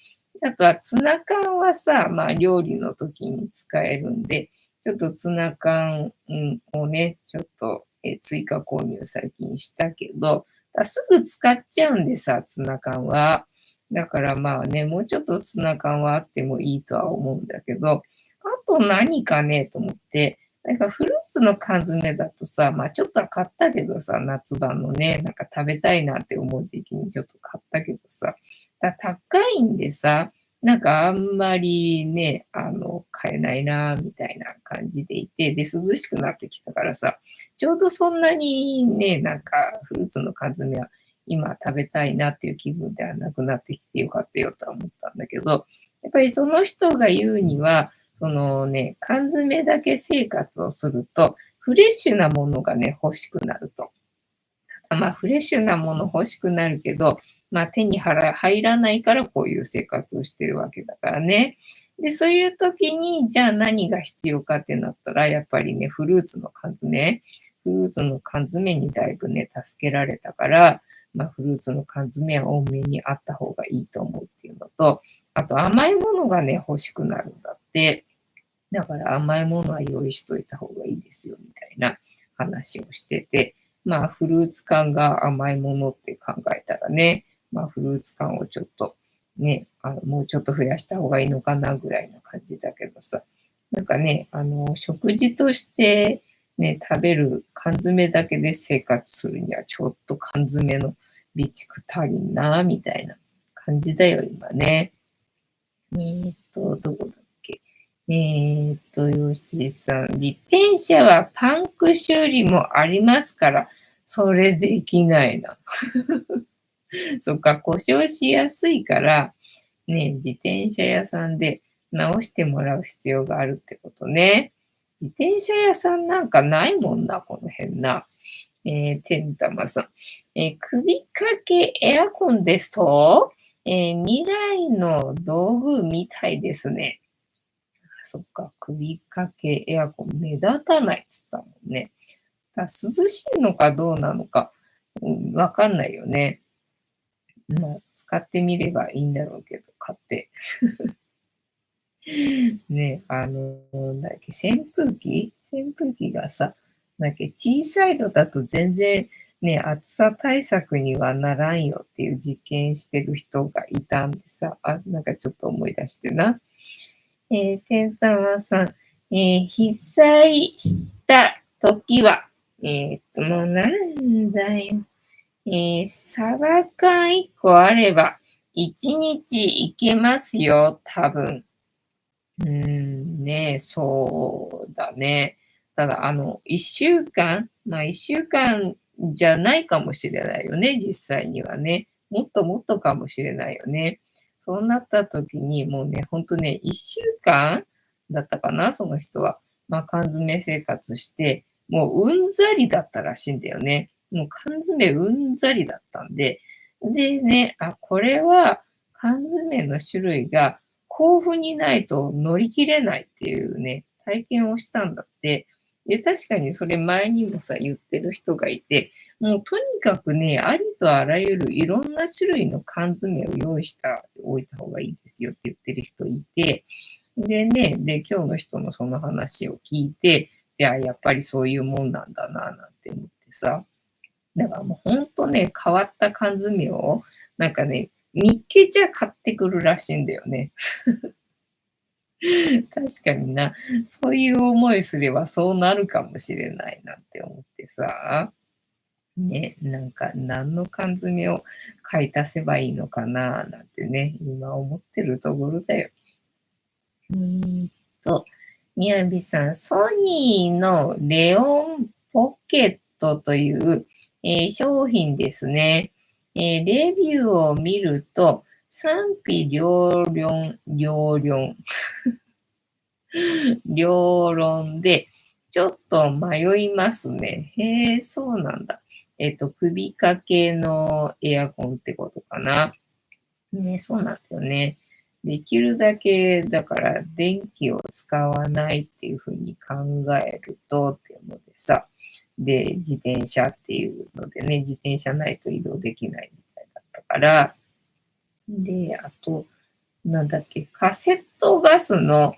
あとはツナ缶はさ、まあ料理の時に使えるんで、ちょっとツナ缶をね、ちょっと追加購入最近したけど、すぐ使っちゃうんでさ、ツナ缶は。だからまあね、もうちょっとツナ缶はあってもいいとは思うんだけど、あと何かねと思って、なんかフルーツの缶詰だとさ、まあちょっとは買ったけどさ、夏場のね、なんか食べたいなって思う時期にちょっと買ったけどさ、高いんでさ、なんかあんまりね、買えないなみたいな感じでいて、で、涼しくなってきたからさ、ちょうどそんなにね、なんかフルーツの缶詰は今食べたいなっていう気分ではなくなってきてよかったよとは思ったんだけど、やっぱりその人が言うには、そのね、缶詰だけ生活をすると、フレッシュなものがね、欲しくなると。まあ、フレッシュなもの欲しくなるけど、まあ、手に入らないからこういう生活をしてるわけだからね。で、そういう時に、じゃあ何が必要かってなったら、やっぱりね、フルーツの缶詰にだいぶね、助けられたから、フルーツの缶詰は多めにあった方がいいと思うっていうのと、あと甘いものがね、欲しくなるんだって。だから甘いものは用意しといた方がいいですよ、みたいな話をしてて、フルーツ缶が甘いものって考えたらね、フルーツ缶をちょっとね、もうちょっと増やした方がいいのかなぐらいな感じだけどさ、なんかね、食事としてね、食べる缶詰だけで生活するにはちょっと缶詰の備蓄足りんな、みたいな感じだよ、今ね。どこだっけ。吉井さん、自転車はパンク修理もありますから、それできないな。そっか、故障しやすいから、ね、自転車屋さんで直してもらう必要があるってことね。自転車屋さんなんかないもんな、この辺な。てんたまさん。首掛けエアコンですと、未来の道具みたいですね。そっか、首掛けエアコン目立たないっつったもんね。涼しいのかどうなのか、わかんないよね。使ってみればいいんだろうけど、買って。ね、なんだっけ、扇風機がさ、なんだっけ、小さいのだと全然ね、暑さ対策にはならんよっていう実験してる人がいたんでさ、なんかちょっと思い出してな。天様さん、被災した時は、もうなんだよ。サバ缶1個あれば、1日いけますよ、多分。ね、そうだね。ただ、1週間じゃないかもしれないよね、実際にはね。もっともっとかもしれないよね。そうなった時に、もうね、ほんとね、1週間だったかな、その人は。缶詰生活して、もううんざりだったらしいんだよね。もう缶詰うんざりだったんで、でね、これは缶詰の種類が豊富にないと乗り切れないっていうね、体験をしたんだって。で、確かにそれ前にもさ、言ってる人がいて、もうとにかくね、ありとあらゆるいろんな種類の缶詰を用意しておいた方がいいですよって言ってる人いて、でね、今日の人のその話を聞いて、やっぱりそういうもんなんだな、なんて思ってさ。だからもうほんとね、変わった缶詰を、なんかね、見っけちゃ買ってくるらしいんだよね。確かにな。そういう思いすればそうなるかもしれないなって思ってさ。ね、なんか何の缶詰を買い足せばいいのかななんてね、今思ってるところだよ。うーんと、みやびさん、ソニーのレオンポケットという、商品ですね。レビューを見ると、賛否両論、両論で、ちょっと迷いますね。へえ、そうなんだ。首掛けのエアコンってことかな。ね、そうなんだよね。できるだけ、だから電気を使わないっていうふうに考えるとっていうのでさ、で、自転車っていうのでね、自転車ないと移動できないみたいだったから、で、あと、なんだっけ、カセットガスの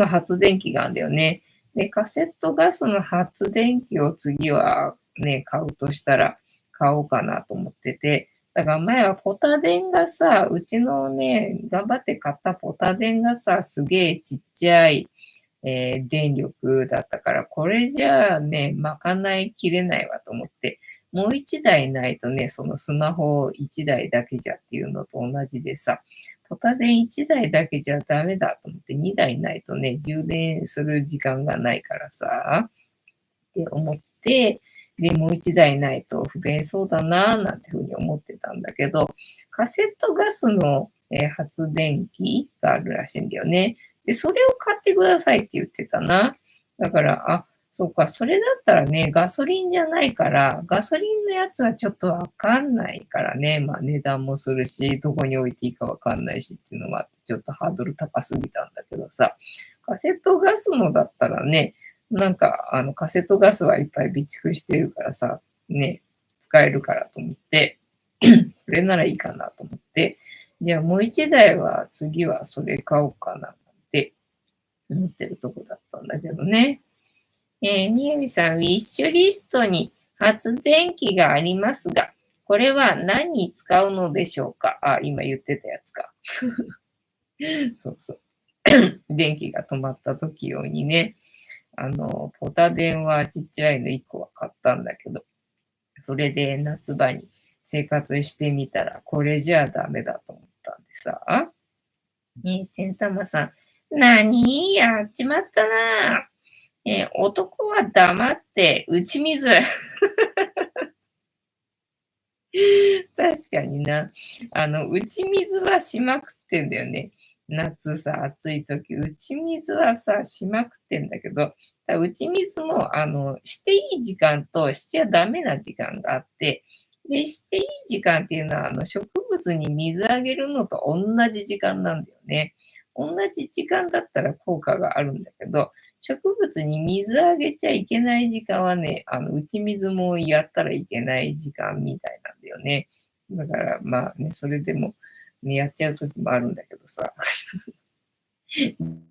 発電機があるんだよね。で、カセットガスの発電機を次はね、買うとしたら買おうかなと思ってて、だから前はポタ電がさ、うちのね、頑張って買ったポタ電がさ、すげえちっちゃい、電力だったから、これじゃあね、賄いきれないわと思って、もう一台ないとね、そのスマホ一台だけじゃっていうのと同じでさ、ポタ電一台だけじゃダメだと思って、二台ないとね、充電する時間がないからさ、って思って、で、もう一台ないと不便そうだなぁなんてふうに思ってたんだけど、カセットガスの、発電機があるらしいんだよね。で、それを買ってくださいって言ってたな。だから、そうか、それだったらね、ガソリンじゃないから、ガソリンのやつはちょっとわかんないからね、値段もするし、どこに置いていいかわかんないしっていうのがあって、ちょっとハードル高すぎたんだけどさ、カセットガスのだったらね、なんか、カセットガスはいっぱい備蓄してるからさ、ね、使えるからと思って、それならいいかなと思って、じゃあもう一台は次はそれ買おうかなって思ってるとこだったんだけどね。みやびさん、ウィッシュリストに発電機がありますが、これは何に使うのでしょうか？あ、今言ってたやつか。そうそう。電気が止まった時用にね、ポタ電はちっちゃいの1個は買ったんだけど、それで夏場に生活してみたら、これじゃあダメだと思ったんでさ。てんたまさん、なにやっちまったな。男は黙って打ち水。確かにな。打ち水はしまくってんだよね。夏さ、暑い時、打ち水はさ、しまくってんだけど、打ち水も、していい時間としちゃダメな時間があって、で、していい時間っていうのは、植物に水あげるのと同じ時間なんだよね。同じ時間だったら効果があるんだけど、植物に水あげちゃいけない時間はね、打ち水もやったらいけない時間みたいなんだよね。だから、まあね、それでも、ね、やっちゃう時もあるんだけどさ。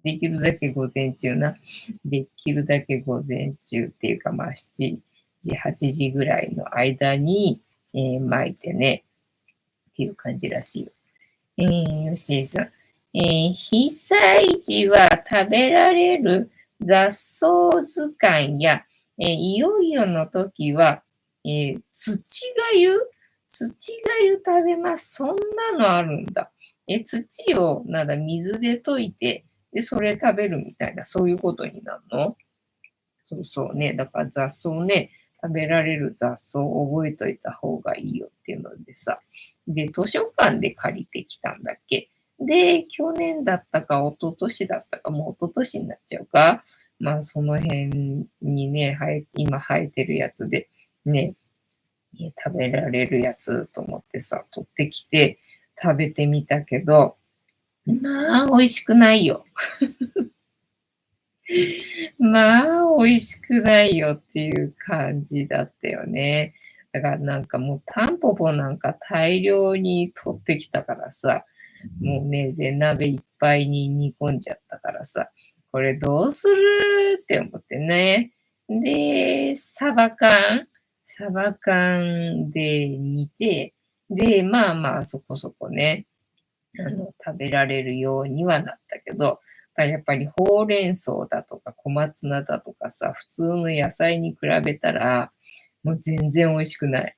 できるだけ午前中な。できるだけ午前中っていうか、まあ、7時、8時ぐらいの間に、巻いてね、っていう感じらしいよ。吉井さん。被災時は食べられる雑草図鑑や、いよいよの時は、土がゆ土がゆ食べます。そんなのあるんだ。土をなんだ水で溶いて、で、それ食べるみたいな、そういうことになるの？そうそうね。だから雑草ね、食べられる雑草を覚えといた方がいいよっていうのでさ。で、図書館で借りてきたんだっけ。で、去年だったか一昨年だったか、もう一昨年になっちゃうか。まあ、その辺にね、今生えてるやつで、ね、食べられるやつと思ってさ、取ってきて食べてみたけど、まあ、美味しくないよ。まあ、美味しくないよっていう感じだったよね。だからなんかもうタンポポなんか大量に取ってきたからさ、もうね、で、鍋いっぱいに煮込んじゃったからさ、これどうするって思ってね。で、サバ缶で煮て、で、まあまあそこそこね、食べられるようにはなったけど、やっぱりほうれん草だとか小松菜だとかさ、普通の野菜に比べたら、もう全然美味しくない。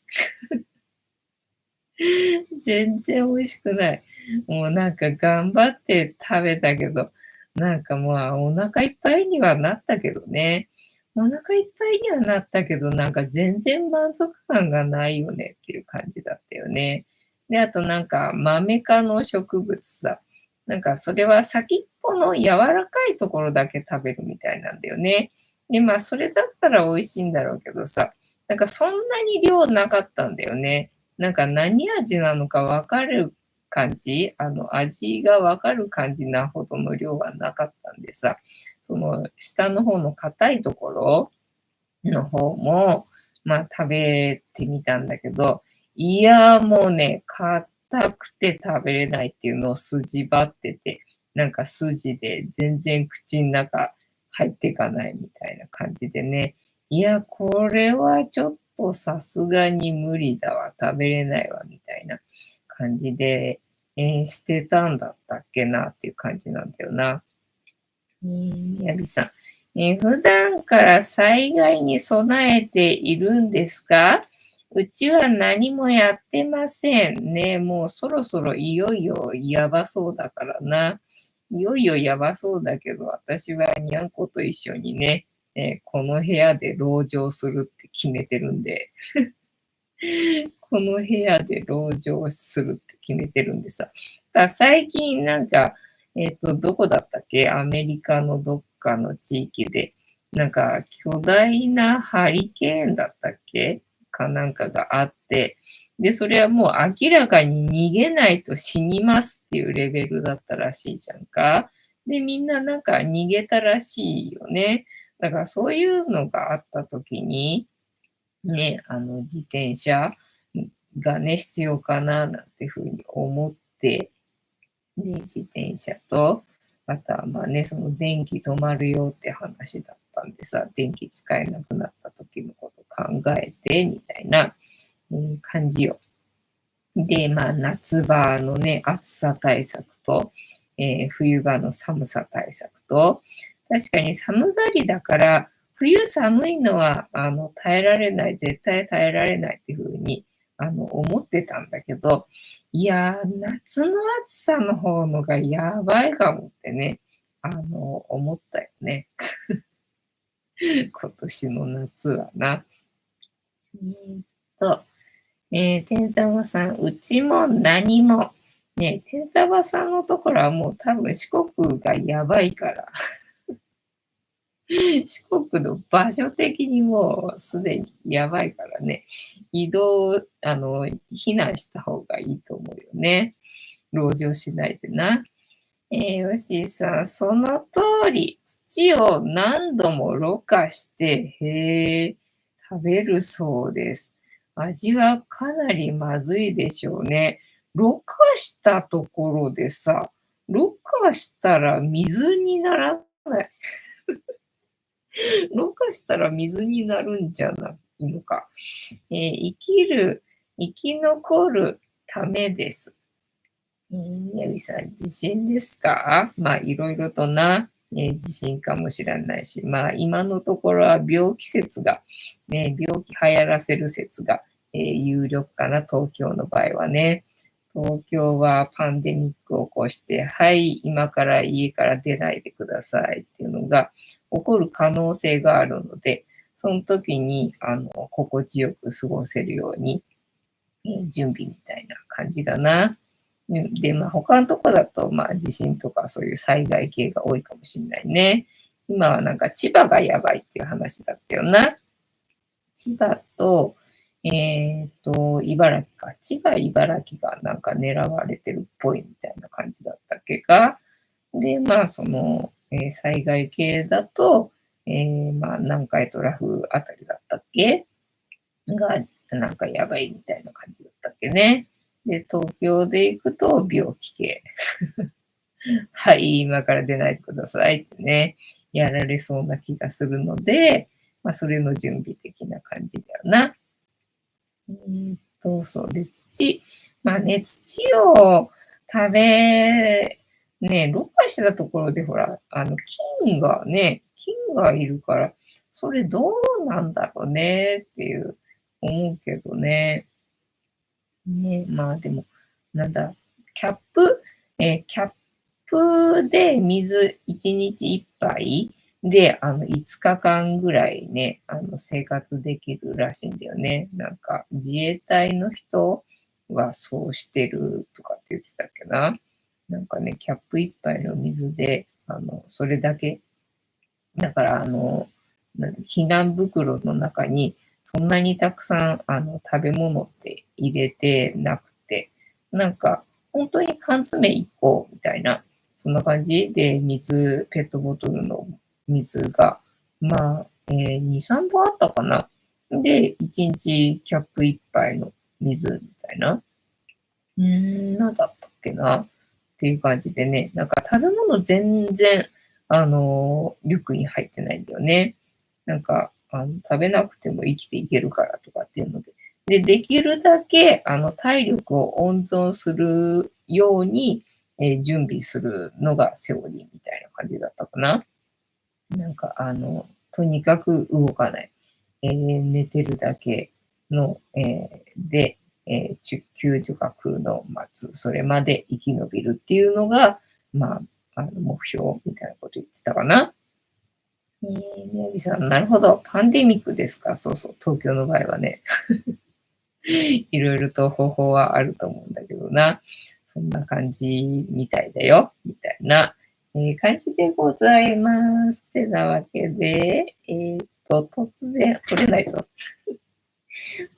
全然美味しくない。もうなんか頑張って食べたけど、なんかまあお腹いっぱいにはなったけどね。お腹いっぱいにはなったけど、なんか全然満足感がないよねっていう感じだったよね。で、あとなんかマメ科の植物さ、なんかそれは先っぽの柔らかいところだけ食べるみたいなんだよね。で、まあそれだったら美味しいんだろうけどさ、なんかそんなに量なかったんだよね。なんか何味なのかわかる感じ、味がわかる感じなほどの量はなかったんでさ、その下の方の硬いところの方も、まあ食べてみたんだけど、いや、もうね、硬くて食べれないっていうのを筋張ってて、なんか筋で全然口の中入っていかないみたいな感じでね。いや、これはちょっとさすがに無理だわ、食べれないわ、みたいな感じで、捨てたんだったっけなっていう感じなんだよな。ヤビさん。普段から災害に備えているんですか？うちは何もやってませんね。もうそろそろいよいよやばそうだからな。いよいよやばそうだけど、私はにゃんこと一緒にね、この部屋で籠城するって決めてるんで、この部屋で籠城するって決めてるんでさ。最近なんか、どこだったっけ？アメリカのどっかの地域で、なんか巨大なハリケーンだったっけかなんかがあって、で、それはもう明らかに逃げないと死にますっていうレベルだったらしいじゃんか。で、みんななんか逃げたらしいよね。だからそういうのがあった時に、ね、自転車がね、必要かななんてふうに思って、で、自転車と、あとはまあね、その電気止まるよって話だったんでさ、電気使えなくなった時のこと考えて、みたいな、感じよ。で、まあ、夏場のね、暑さ対策と、冬場の寒さ対策と、確かに寒がりだから、冬寒いのは、耐えられない、絶対耐えられないっていうふうに、思ってたんだけど、いやー、夏の暑さの方のがやばいかもってね、思ったよね。今年の夏はな。ーっと、天玉さん、うちも何も。ね、天玉さんのところはもう多分四国がやばいから、四国の場所的にもうすでにやばいからね、移動、避難した方がいいと思うよね。籠城しないでな。よしさん、その通り、土を何度もろ過して、食べるそうです。味はかなりまずいでしょうね。ろ過したところでさ、ろ過したら水にならない。ろ過したら水になるんじゃないのか。生き残るためです。ヤビさん、地震ですか？まあ、いろいろとな、地震かもしれないし、まあ、今のところは病気説が、ね、病気流行らせる説が、有力かな、東京の場合はね。東京はパンデミックを起こして、はい、今から家から出ないでくださいっていうのが起こる可能性があるので、その時に、心地よく過ごせるように、準備みたいな感じだな。で、まあ、他のとこだと、まあ、地震とかそういう災害系が多いかもしれないね。今はなんか千葉がやばいっていう話だったよな。千葉と、茨城か。千葉、茨城がなんか狙われてるっぽいみたいな感じだったっけか。で、まあ、その、災害系だと、まあ、南海トラフあたりだったっけが、なんかやばいみたいな感じだったっけね。で、東京で行くと病気系。はい、今から出ないでくださいってね、やられそうな気がするので、まあ、それの準備的な感じだよな。そうで、まあね、土をろ過してたところでほら、菌がいるから、それどうなんだろうねっていう思うけどね。ね、まあでも、なんだ、キャップ、キャップで水1日1杯で、5日間ぐらいね、生活できるらしいんだよね。なんか、自衛隊の人はそうしてるとかって言ってたっけな。なんかね、キャップ1杯の水で、それだけだから、避難袋の中に、そんなにたくさん、食べ物って入れてなくて、なんか、本当に缶詰1個みたいな、そんな感じで、ペットボトルの水が、まあ、2、3本あったかな。で、1日キャップ1杯の水みたいな。なんだったっけなっていう感じでね、なんか食べ物全然、リュックに入ってないんだよね。なんか、食べなくても生きていけるからとかっていうので。で、できるだけ、体力を温存するように、準備するのがセオリーみたいな感じだったかな。なんか、とにかく動かない。寝てるだけの、で、救助が来るのを待つ。それまで生き延びるっていうのが、まあ、目標みたいなこと言ってたかな。宮城さん、なるほど。パンデミックですか。そうそう。東京の場合はね。いろいろと方法はあると思うんだけどな。そんな感じみたいだよ。みたいな、感じでございます。てなわけで、突然、取れないぞ。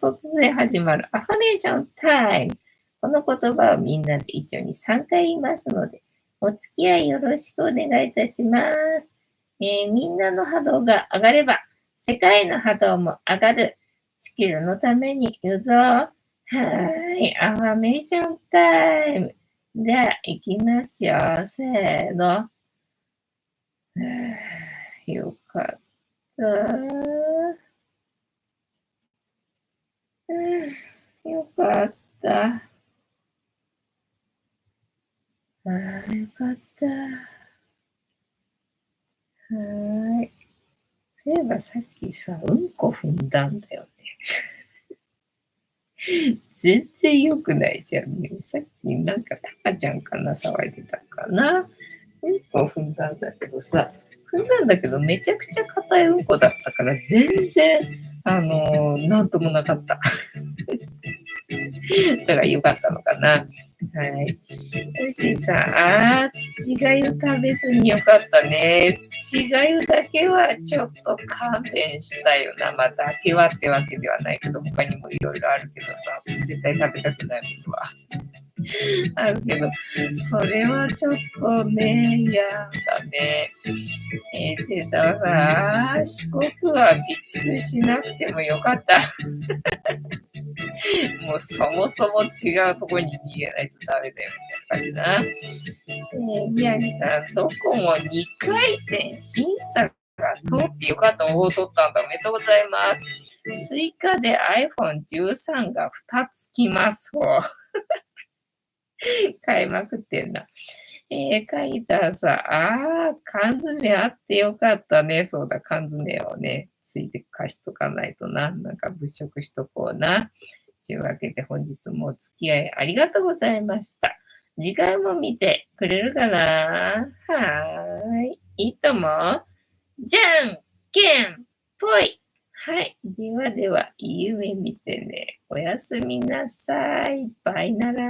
突然始まるアファメーションタイム。この言葉をみんなで一緒に3回言いますので、お付き合いよろしくお願いいたします。みんなの波動が上がれば、世界の波動も上がる。地球のために言うぞ。はーい、アファメーションタイム。では、行きますよ。せーの。はあ、よかった。よかった。ああ、よかった。はーい。そういえばさっきさ、うんこ踏んだんだよね。全然良くないじゃんね。さっきなんかタカちゃんかな騒いでたかな。うんこ踏んだんだけどさ、踏んだんだけどめちゃくちゃ硬いうんこだったから全然、なんともなかった。だから良かったのかな。はい。よしさん、土がゆ食べずによかったね。土がゆだけはちょっと勘弁したよな。まあ、だけはってわけではないけど、他にもいろいろあるけどさ、絶対食べたくないものはあるけど、それはちょっとね、嫌だね。てたはさ、四国は備蓄しなくてもよかった。もうそもそも違うところに逃げないとダメだよみたいな感じな。宮城さん、どこも2回戦審査が通ってよかった方を取ったんだ。おめでとうございます。追加で iPhone13 が2つ来ます。買いまくってんな。書いたさ、缶詰あってよかったね。そうだ、缶詰をね、ついて貸しとかないとな。なんか物色しとこうな。というわけで本日もお付き合いありがとうございました。次回も見てくれるかな？はーい。いいとも。じゃんけんぽい。はい。ではでは、いい夢見てね。おやすみなさい。バイなら。